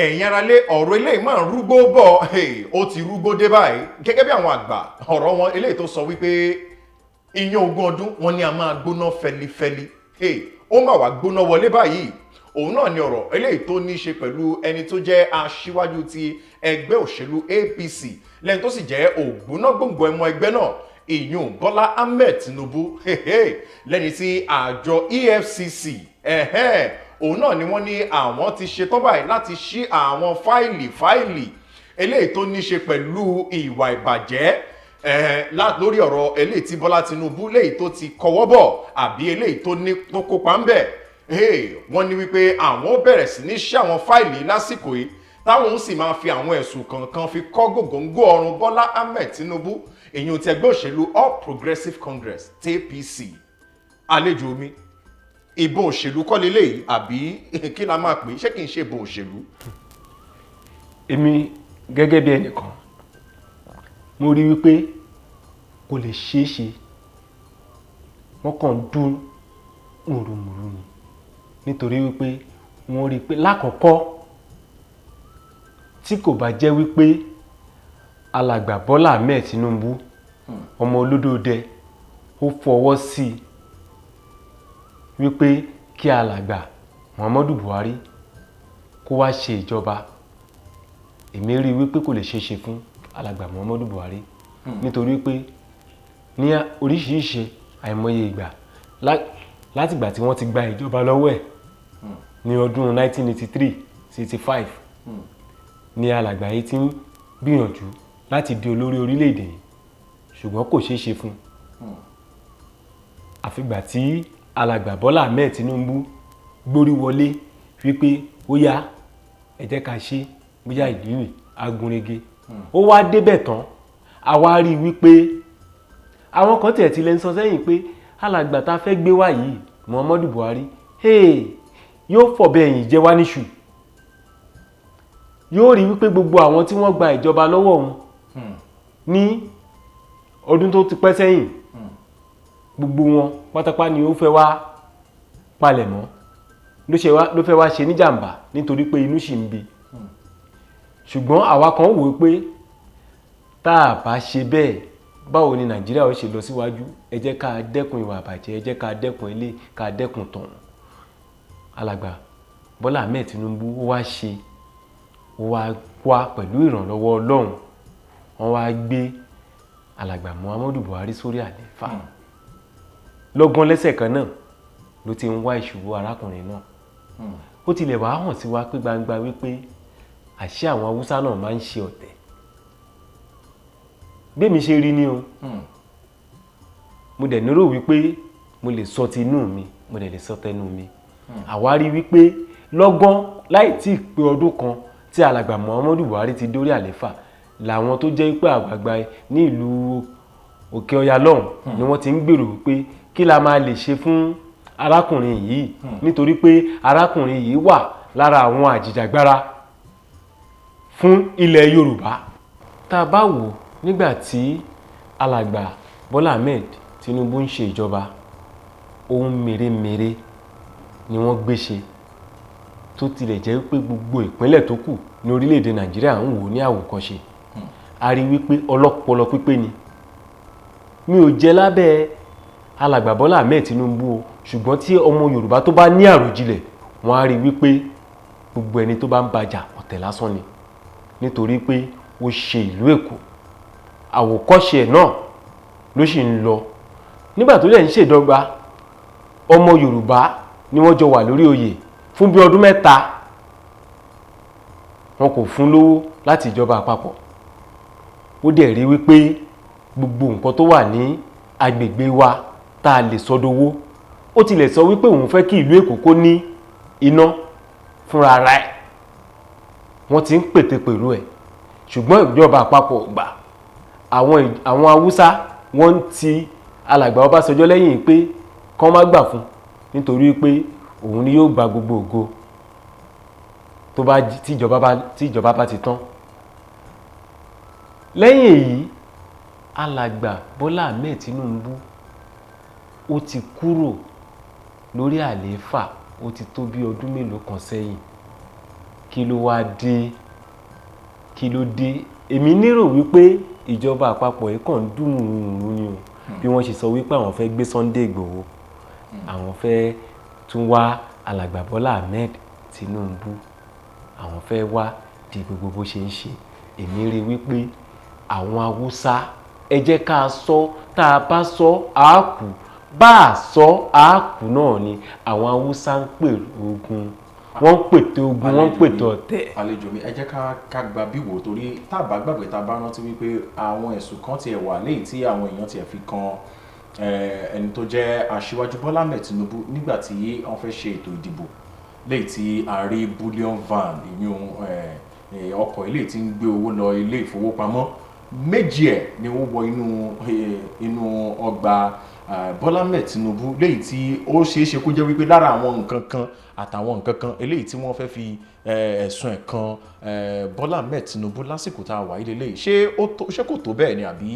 ẹ̀yin aráalé ọ̀rọ̀ eléyìí máa ń rúgbó bọ̀ ó ti rúgbó dé báyìí gẹ́gẹ́ bí àwọn àgbà ọ̀rọ̀ wọn eléyìí tó sọ wípé iyán ogún ọdún wọn ni a máa gbóná fẹlifẹli ó mà wá gbóná wọlé báyìí òun náà ni ọ̀rọ̀ eléyìí tó ní í ṣe pẹ̀lú ẹni tó jẹ́ aṣíwájú ti ẹgbẹ́ òṣèlú APC lẹ́ni tó sì jẹ́ ògbóná gbòǹgbò ẹmọ ẹgbẹ́ náà ìyún Bọ́lá Ahmed Tinubu lẹ́ni tí àjọ EFCC òun náà ni wọ́n ní àwọn ti ṣetán báyìí láti ṣí àwọn fáìlì eléyìí tó ní ṣe pẹ̀lú ìwà ìbàjẹ́ lórí ọ̀rọ̀ eléyìí tí Bọ́lá Tinubu léyìí tó ti kọwọ́ bọ̀ àbí eléyìí tó kópa ń bẹ̀ wọ́n ní wípé àwọn bẹ̀rẹ̀ sí ní ṣí àwọn fáìlì lásìkò yìí táwọn sì máa fi àwọn ẹ̀sùn kankan fi kọ́ gògóńgó ọrùn Bọ́lá Ahmed Tinubu èyí tí ẹgbẹ́ òṣèlú All Progressives Congress TPC àlejò mi ìbò òṣèlú kọ́ leléyìí àbí kí la máa pè é ṣé kì í ṣe ìbò òṣèlú. èmi gẹ́gẹ́ bí ẹnìkan mo rí wípé kò lè ṣeé ṣe wọ́n kàn ń dún mùrùmùrù ni nítorí wípé wọ́n rí pé lákọ̀ọ́kọ́ tí kò bá jẹ́ wípé alàgbà Bọ́lá Ahmed Tinubu ọmọ olódòdẹ ó fọwọ́ sí wípé kí alàgbà Muhammadu Buhari kó wá ṣe ìjọba èmi rí wípé kò lè ṣeé ṣe fún alàgbà Muhammadu Buhari nítorí pé ní oríṣiríṣi àìmọye ìgbà látìgbà tí wọ́n ti gba ìjọba lọ́wọ́ ẹ̀ ní ọdún 1983-85 ni alàgbà yìí ti ń gbìyànjú láti di olórí orílẹ̀-èdè yìí ṣùgbọ́n kò ṣeé ṣe fún àfìgbà tí alàgbà Bọ́lá Ahmed Tinubu gbórí wọlé wípé ó yá ẹ jẹ́ ká ṣe bóyá ìdílé agúnrégé ó wá débẹ̀ tán a wá rí wípé àwọn kan tiẹ̀ ti lè ń sọ sẹ́yìn pé alàgbà tá a fẹ́ gbé wá yìí Muhammadu Buhari yóò fọ̀bẹ ẹ̀yìn jẹ wá níṣù yóò rí wípé gbogbo àwọn tí wọ́n gba ìjọba lọ́wọ́ òun ní ọdún tó ti pẹ́ sẹ́yìn gbogbo wọn pátápá ni ó fẹ́ wá palẹ̀ mọ́ ló fẹ́ wá ṣe níjàmbá nítorí pé inú ṣì ń bí ṣùgbọ́n àwa kan wò pé tá a bá ṣe bẹ́ẹ̀ báwo ni Nàìjíríà ó ṣe lọ síwájú ẹ jẹ́ ká dẹ́kun ìwà àbàjẹ́ ẹ jẹ́ ká dẹ́kun ilé ká dẹ́kun tọ̀hún alàgbà Bọ́lá Ahmed Tinubu ó wá pẹ̀lú ìrànlọ́wọ́ Ọlọ́run wọ́n wá gbé alàgbà Muhammadu Buhari sórí àlééfà lọ́gán lẹ́sẹ̀ kan náà ló ti ń wá ìṣubú arákùnrin náà ó tilẹ̀ wá hàn sí wa pé gbangba wípé àṣé àwọn Haúsá náà máa ń ṣe ọ̀tẹ̀ bẹ́ẹ̀mi ṣe rí ni o mo dẹ̀ nírò wípé mo lè sọ ti inú mi mo dẹ̀ lè sọ tẹnu mi àwa rí wípé lọ́gán láì tí ì pé ọdún kan tí alàgbà Muhammadu Buhari ti dórí àlééfà làwọn tó jẹ́ pé àgbààgbà ní ìlú Òkè Ọya lọ́hùn ni wọ́n ti ń gbèrò wípé kí la máa lè ṣe fún arákùnrin yìí nítorí pé arákùnrin yìí wà lára àwọn àjìjàgbara fún ilẹ̀ Yorùbá tá a bá wò nígbà tí alàgbà Bọ́lá Ahmed Tinubu ń ṣe ìjọba ohun mèremère ni wọ́n gbé ṣe tó tilẹ̀ jẹ́ wípé gbogbo ìpínlẹ̀ tó kù ní orílẹ̀-èdè Nàìjíríà ń wò ní àwòkọ́ṣe a rí wípé ọlọ́pọlọ pípé ni mi ò jẹ́ lábẹ́ alàgbà Bọ́lá Ahmed Tinubu o ṣùgbọ́n tí ọmọ Yorùbá tó bá ní àròjinlẹ̀ wọ́n á rí wípé gbogbo ẹni tó bá ń bàjà ọ̀tẹ̀ lásán ni nítorí pé ó ṣe ìlú Èkó àwòkọ́ṣe ẹ̀ náà ló sì ń lọ nígbà tó dẹ̀ ń ṣèdọ́gba ọmọ Yorùbá ni wọ́n jọ wà lórí oyè fún bí ọdún mẹ́ta wọn kò fún lówó láti ìjọba àpapọ̀ ó dẹ̀ rí wípé gbogbo nǹkan tó wà ní agbègbè wa tá a lè sọdowó ó tilẹ̀ sọ wípé òun fẹ́ kí ìlú Èkó kó ní iná fúnra ara ẹ̀ wọ́n ti ń pètèpèrú ẹ̀ ṣùgbọ́n ìjọba àpapọ̀ gbà àwọn Haúsá wọ́n ti alàgbà Ọbásanjọ́ lẹ́yìn pé kán má gbà fún nítorí pé òun ni yóò gba gbogbo ògo tí ìjọba bá ti tán lẹ́yìn èyí alàgbà Bọ́lá Ahmed Tinubu ó ti kúrò lórí àlééfà ó ti tó bí ọdún mélòó kan sẹ́yìn kí ló wá dé kí ló dé èmi nírò wípé ìjọba àpapọ̀ yìí kàn ń dùn ún ni o bí wọ́n ṣe sọ wípé àwọn fẹ́ gbé Sunday Igboho àwọn fẹ́ tún wá alàgbà Bọ́lá Ahmed Tinubu àwọn fẹ́ wá di gbogbo bó ṣe ń ṣe èmi rí wípé àwọn Haúsá ẹ jẹ́ ká sọ tá a bá sọ àákù bá a sọ àákù náà ni àwọn Haúsá ń pè ogun wọ́n ń pètè ogun wọ́n ń pètè ọ̀tẹ̀. àlejò mi ẹ jẹ́ ká gba bíwò torí tá a bá gbàgbé tá a bá rántí wípé àwọn ẹ̀sùn kan tiẹ̀ wà léyìí tí àwọn èèyàn tiẹ̀ fi kan ẹni tó jẹ́ aṣíwájú Bọ́lá Ahmed Tinubu nígbà tí wọ́n fẹ́ ṣe ètò ìdìbò léyìí tí a rí bullion van ìyún ọkọ̀ ilé tí ń gbé owó lọ ilé ìfowópamọ́ méjì ẹ̀ ni wọ́n wọ inú ọgbà Bọ́lá Ahmed Tinubu léyìí tí ó ṣeéṣe kó jẹ́ wípé lára àwọn nǹkan kan àtàwọn nǹkan kan eléyìí tí wọ́n fẹ́ fi ẹ̀sùn ẹ̀ kan Bọ́lá Ahmed Tinubu lásìkò tá a wà yìí lélẹ́yìí ṣé kò tó bẹ́ẹ̀ ni àbí.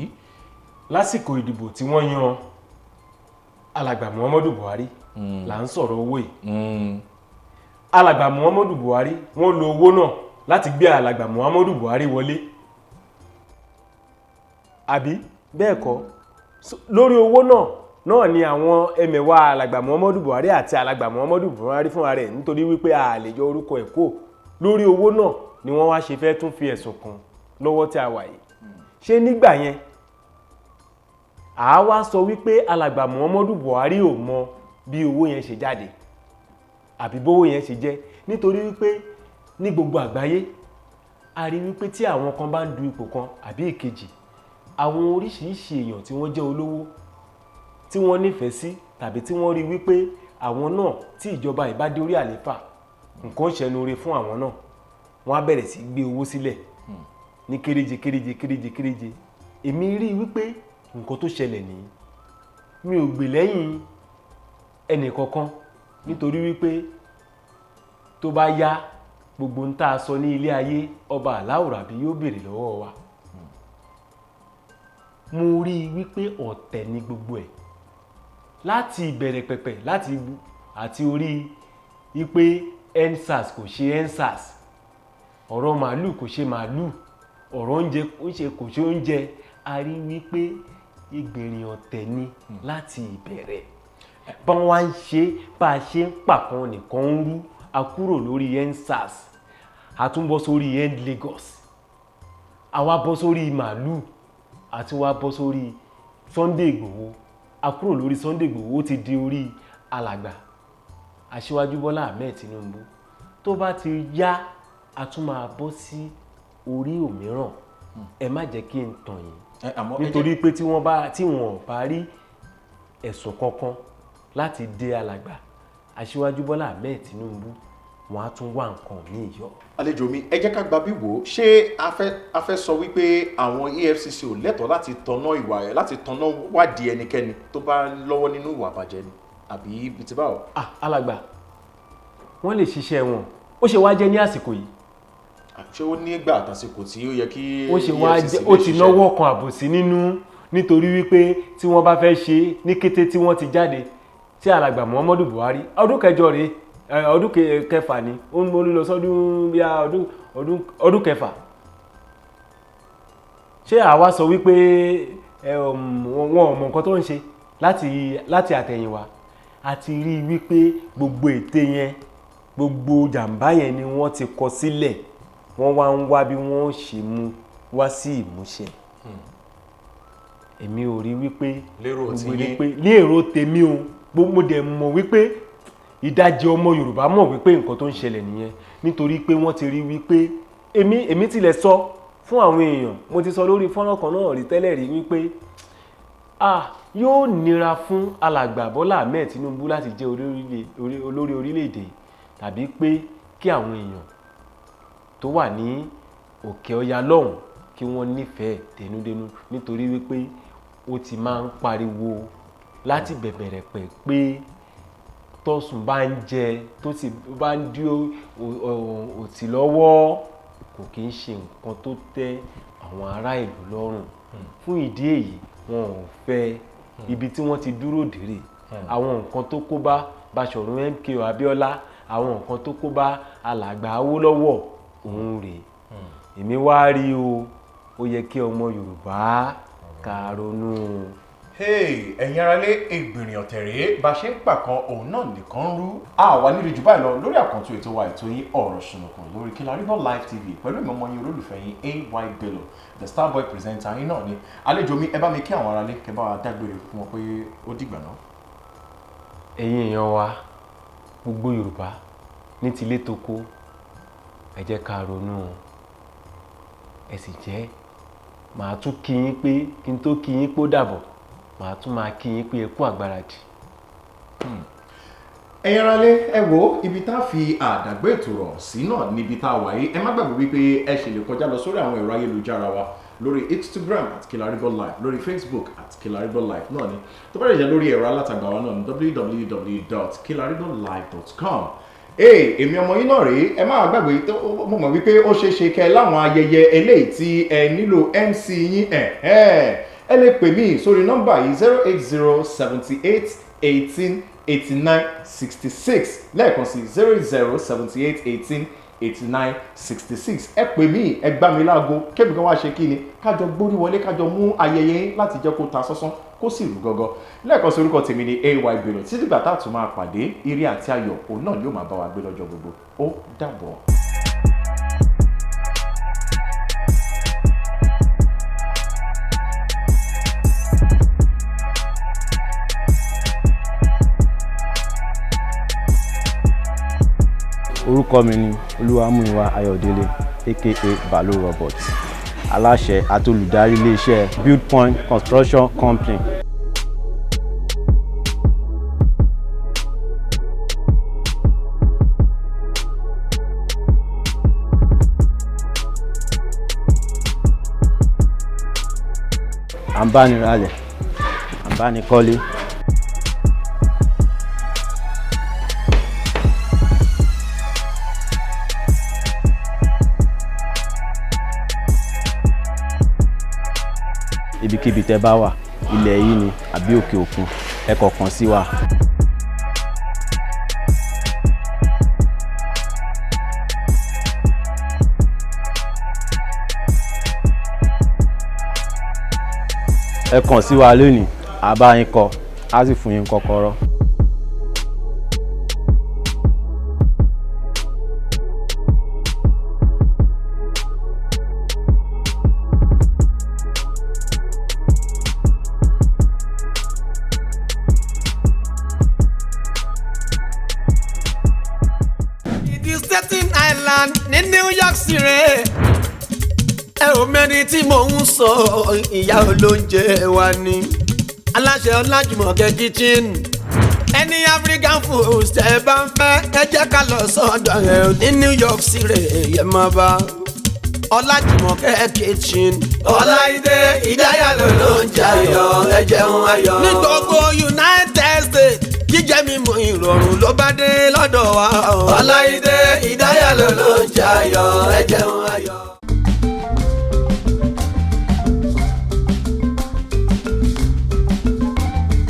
lásìkò ìdìbò tí wọ́n yan alàgbà Muhammadu Buhari là ń sọ̀rọ̀ owó yìí alàgbà Muhammadu Buhari wọ́n lo owó náà láti gbé alàgbà Muhammadu Buhari wọlé àbí bẹ́ẹ̀ kọ́ lórí owó náà ni àwọn ẹmẹ̀wà alàgbà Muhammadu Buhari àti alàgbà Muhammadu Buhari fúnra rẹ̀ nítorí wípé a lè yọ orúkọ ẹ̀ kó lórí owó náà ni wọ́n wá ṣe fẹ́ tún fi ẹ̀sùn kàn lọ́wọ́ tí a wà yìí ṣé nígbà yẹn àá wá sọ wípé alàgbà Muhammadu Buhari ò mọ bí owó yẹn ṣe jáde àbí bówó yẹn ṣe jẹ́ nítorí wípé ní gbogbo àgbáyé a rí wípé tí àwọn kan bá ń du ipò kan àbí ìkejì àwọn oríṣiríṣi èèyàn tí wọ́n jẹ́ olówó tí wọ́n nífẹ̀ẹ́ sí tàbí tí wọ́n rí wípé àwọn náà tí ìjọba ìbá dé orí àléfà nǹkan ṣẹnure fún àwọn náà wọ́n á bẹ̀rẹ̀ sí gbé owó sílẹ̀ ní kéréje èmi rí wípé nǹkan tó ṣẹlẹ̀ nìyí mi ò gbè lẹ́yìn ẹnì kankan nítorí wípé tó bá yá gbogbo ń tá a sọ ní ilé ayé ọba aláwòrábí yóò béèrè lọ́wọ́ wa mo rí i wípé ọ̀tẹ̀ ní gbogbo ẹ̀ láti ìbẹ̀rẹ̀ pẹ̀pẹ̀ àti orí wípé EndSARS kò ṣe EndSARS ọ̀rọ̀ màálù kò ṣe màálù ọ̀rọ̀ oúnjẹ kò ṣe oúnjẹ a rí wípé ìgbìnrin ọ̀tẹ̀ ni láti ìbẹ̀rẹ̀ bá wá ń ṣe bá a ṣe ń pàkan nìkan ń rú a kúrò lórí EndSARS a tún bọ́ sórí End Lagos a wá bọ́ sórí màálù àti wá bọ́ sórí Sunday Igboho a kúrò lórí Sunday Igboho ó ti di orí alàgbà aṣíwájú Bọ́lá Ahmed Tinubu tó bá ti yá a tún máa bọ́ sí orí òmíràn ẹ má jẹ́ kí n tàn yín nítorí pé tí wọ́n bá rí ẹ̀sùn kankan láti dé alàgbà aṣíwájú Bọ́lá Ahmed Tinubu wọ́n á tún wá nǹkan míì yọ. àlejò mi ẹ jẹ́ ká gba bí wò ó ṣé a fẹ́ sọ wípé àwọn EFCC ò lẹ́tọ̀ọ́ láti tanná ìwà ẹ̀ láti tanná wádìí ẹnikẹ́ni tó bá lọ́wọ́ nínú ìwà àbàjẹ́ ni àbí bìtì báwo. alàgbà wọ́n lè ṣiṣẹ́ wọn ó ṣe wá jẹ́ ní àsìkò yìí. ṣé ó ní ìgbà àtàsìkò tí ó yẹ kí ó ṣe wá jẹ́ ó ti náwó kan àbòsí nínú nítorí wípé tí wọ́n bá fẹ́ ṣe ní kété tí wọ́n ti jáde tí alàgbà Muhammadu Buhari ọdún kẹjọ rèé ọdún kẹfà ni ó ń borí lọ sọdún bí ọdún kẹfà ṣé àwa sọ wípé wọn ò mọ nǹkan tó ń ṣe láti àtẹ̀yìnwá àti rí wípé gbogbo ète yẹn gbogbo jàǹbá yẹn ni wọ́n ti kọ sílẹ̀ wọ́n wá ń wá bí wọ́n ṣe mú wá sí ìmúṣẹ èmi ò rí wípé ní èrò tèmi o mo dẹ̀ mọ̀ wípé ìdajì ọmọ Yorùbá mọ̀ wípé nǹkan tó ń ṣẹlẹ̀ nìyẹn nítorí pé wọ́n ti rí wípé èmi tilẹ̀ sọ fún àwọn èèyàn mo ti sọ lórí fọ́nrán kan náà rí tẹ́lẹ̀ rí wípé yóò nira fún alàgbà Bọ́lá Ahmed Tinubu láti jẹ́ olórí orílẹ̀-èdè tàbí pé kí àwọn èèyàn tó wà ní òkè ọya lọ́hùn kí wọ́n nífẹ̀ẹ́ dénúdénú nítorí wípé ó ti máa ń pariwo láti bẹ̀bẹ̀rẹ̀ pẹ̀ pé tọ́sùn bá ń jẹ tó sì bá ń dí òtí lọ́wọ́ kò kí ń ṣe nǹkan tó tẹ́ àwọn ará ìlú lọ́rùn fún ìdí èyí wọn ò fẹ́ ibi tí wọ́n ti dúró dèrè àwọn nǹkan tó kó bá Báṣọ̀run MKO Abíọ́lá àwọn nǹkan tó kó bá alàgbà Awólọ́wọ̀ òun rèé èmi wá rí o ó yẹ kí ọmọ Yorùbá ká ronú. ẹ̀yin aráalé ìgbìrìn ọ̀tẹ̀rẹ̀ bá ṣe ń pàkan òun náà nìkan ń rú. àwa nílùú jù báyìí lọ lórí àkàntún ètò wa ètò yín ọ̀rọ̀ ṣùnùkùn lórí Kilarigbo Live TV pẹ̀lú ìmọ̀ọ́mọ́ yín olólùfẹ́ yín AY Bello the Starboy presenter yín náà ni. àlejò mi ẹ bá mi kí àwọn aráalé kẹ́ bá wa dágbére fún wọn pé ó dìgbà náà. ẹ̀yin èèyàn wa gbogbo Yorùbá ní tilé toko ẹ jẹ́ ká ronú ẹ sì jẹ́ màá tún kí yín pé kí n tó kí yín pé ó dàbọ̀ màá tún máa kí yín pé ẹ kú àgbáradì. ẹ̀yin aráalé ẹ wo ibi tá a fi àdàgbé ètò rọ̀ sí náà níbi tá a wà yìí ẹ má gbàgbé wípé ẹ ṣe lè kọjá lọ sórí àwọn ẹ̀rọ ayélujára wa lórí Instagram @Kilarigbo Live lórí Facebook @Kilarigbo Live náà ni tó bá lè jẹ́ lórí ẹ̀rọ alátagbà wa náà ní www.kilarigbollive.com. èmi ọmọ yín náà rèé ẹ má gbàgbé mo mọ̀ wípé ó ṣeé ṣe kẹ́ láwọn ayẹyẹ eléyìí tí ẹ nílò MC yín ẹ lè pè mí sórí nọ́mbà yìí 08078188966 lẹ́ẹ̀kan sí 08078188966 ẹ pè mí ẹ gbá mi láago kébì kan wá ṣe kí ni kájọ gbórí wọlé kájọ mú ayẹyẹ yín láti jẹ́ kó ta sánsán kó sì rú gọ́gọ́. lẹ́ẹ̀kan sí orúkọ tèmi ni AY Bello títí gbà tá a tún máa pàdé ire àti ayọ̀ òun náà yóò máa bá wa gbé lọ́jọ́ gbogbo ó dàbọ̀. orúkọ mi ni Olúwamúyìwá Ayọ̀délé aka Balo Robot aláṣẹ àti olùdarí iléeṣẹ́ Build Point Construction Company. à ń bá ni ralẹ̀ à ń bá ni kọ́lé. ibikíbi tẹ́ bá wà ilẹ̀ yìí ni àbí òkè òkun ẹ kàn kàn sí wa. ẹ kàn sí wa lónìí a bá yín kọ́ a sì fún yín kọ́kọ́rọ́. Staten Island ní New York City ẹ ò mẹ́ni tí mò ń sọ ìyá olóúnjẹ wa ni aláṣẹ Ọlájùmọ̀kẹ́ kitchen ẹni African food tẹ́ bá ń fẹ́ ẹ jẹ́ ká lọ sọ́dọ̀ ẹ̀ ní New York City yẹ máa bá Ọlájùmọ̀kẹ́ kitchen. Ọláìdé Ìdáyàló ló ń jayọ̀ ẹ jẹun ayọ̀. ní gbogbo United States jíjẹ mímu ìrọ̀rùn ló bá dé lọ́dọ̀ wa. Ọláìdé Ìdáyàló ló ń jayọ̀ ẹ jẹun ayọ̀.